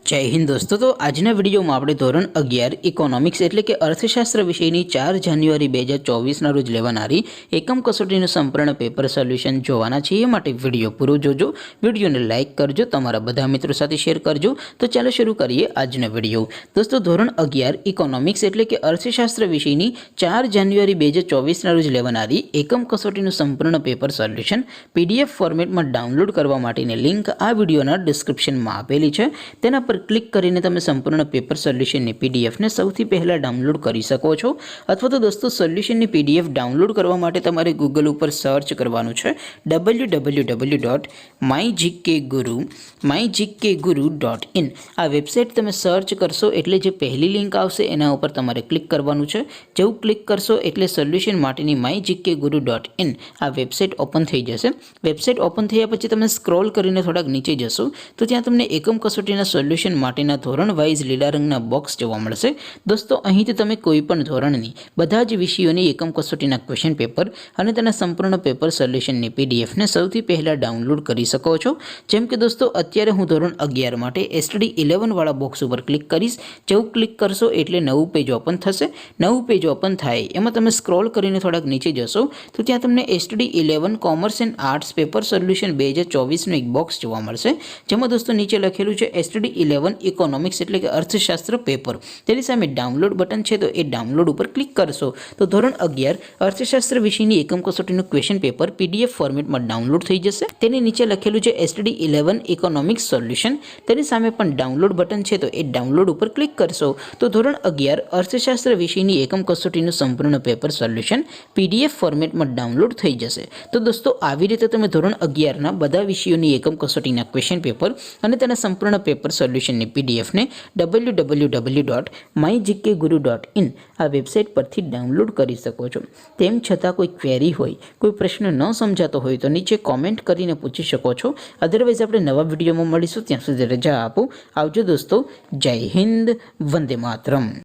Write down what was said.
जय हिंद दोस्तों। तो आजना विडियो में આપણે ધોરણ 11 ઇકોનોમિક્સ એટલે કે અર્થશાસ્ત્ર વિષયની 4 જાન્યુઆરી 2024 ના રોજ લેવાનારી એકમ કસોટીનું સંપૂર્ણ પેપર સોલ્યુશન જોવાના છે। એ માટે વિડિયો પૂરો જોજો, વિડિયોને લાઈક કરજો, તમારા બધા મિત્રો સાથે શેર કરજો। તો ચાલો શરૂ કરીએ આજનો વિડિયો। દોસ્તો ધોરણ 11 ઇકોનોમિક્સ એટલે કે અર્થશાસ્ત્ર વિષયની 4 જાન્યુઆરી 2024 ના રોજ લેવાનારી એકમ કસોટીનું સંપૂર્ણ પેપર સોલ્યુશન PDF ફોર્મેટમાં ડાઉનલોડ કરવા માટેની લિંક આ વિડિયોના ડિસ્ક્રિપ્શનમાં આપેલી છે। તેના પર ક્લિક કરીને તમે સંપૂર્ણ પેપર સોલ્યુશનની PDF ને સૌથી પહેલા ડાઉનલોડ કરી શકો છો। અથવા તો દોસ્તો સોલ્યુશનની PDF ડાઉનલોડ કરવા માટે તમારે ગૂગલ ઉપર સર્ચ કરવાનું છે www.mygkguru.in। આ વેબસાઇટ તમે સર્ચ કરશો એટલે જે પહેલી લિંક આવશે એના ઉપર તમારે ક્લિક કરવાનું છે। જેવું ક્લિક કરશો એટલે સોલ્યુશન માટેની mygkguru.in આ વેબસાઇટ ઓપન થઈ જશે। વેબસાઇટ ઓપન થયા પછી તમે સ્ક્રોલ કરીને થોડાક નીચે જશો તો ત્યાં તમને એકમ કસોટીના સોલ્યુશન માટેના ધોરણ વાઇઝ લીલા રંગના બોક્સ જોવા મળશે। દોસ્તો અહીંથી તમે કોઈ પણ ધોરણની બધા જ વિષયોની એકમ કસોટીના ક્વેશ્ચન પેપર અને તેના સંપૂર્ણ પેપર સોલ્યુશનની PDF ને સૌથી પહેલા ડાઉનલોડ કરી શકો છો। જેમ કે દોસ્તો અત્યારે હું ધોરણ 11 માટે STD 11 વાળા બોક્સ ઉપર ક્લિક કરીશ। જેવું ક્લિક કરશો એટલે નવું પેજ ઓપન થશે। નવું પેજ ઓપન થાય એમાં તમે સ્ક્રોલ કરીને થોડાક નીચે જશો તો ત્યાં તમને STD 11 commerce and arts paper solution 2024 નું એક બોક્સ જોવા મળશે। જેમાં દોસ્તો નીચે લખેલું છે STD 11 ઇકોનોમિક્સ એટલે કે અર્થશાસ્ત્ર પેપર। તેની સામે ડાઉનલોડ બટન છે તો એ ડાઉનલોડ ઉપર ક્લિક કરશો તો ધોરણ 11 અર્થશાસ્ત્ર વિષયની એકમ કસોટીનું ક્વેશ્ચન પેપર PDF ફોર્મેટમાં ડાઉનલોડ થઈ જશે। તેની નીચે લખેલું છે STD 11 ઇકોનોમિક્સ સોલ્યુશન। તેની સામે પણ ડાઉનલોડ બટન છે તો એ ડાઉનલોડ ઉપર ક્લિક કરશો તો ધોરણ 11 અર્થશાસ્ત્ર વિષયની એકમ કસોટીનું સંપૂર્ણ પેપર સોલ્યુશન PDF ફોર્મેટમાં ડાઉનલોડ થઈ જશે। તો દોસ્તો આવી રીતે તમે ધોરણ 11 ના બધા વિષયોની એકમ કસોટીના ક્વેશ્ચન પેપર અને તેના સંપૂર્ણ પેપર સોલ્યુશનની PDF ને www.mygkguru.in આ વેબસાઇટ પરથી ડાઉનલોડ કરી શકો છો। તેમ છતાં કોઈ ક્વેરી હોય, કોઈ પ્રશ્ન ન સમજાતો હોય તો નીચે કોમેન્ટ કરીને પૂછી શકો છો। અધરવાઇઝ આપણે નવા વિડીયોમાં મળીશું, ત્યાં સુધી રજા આપો। આવજો દોસ્તો, જય હિન્દ, વંદે માતરમ।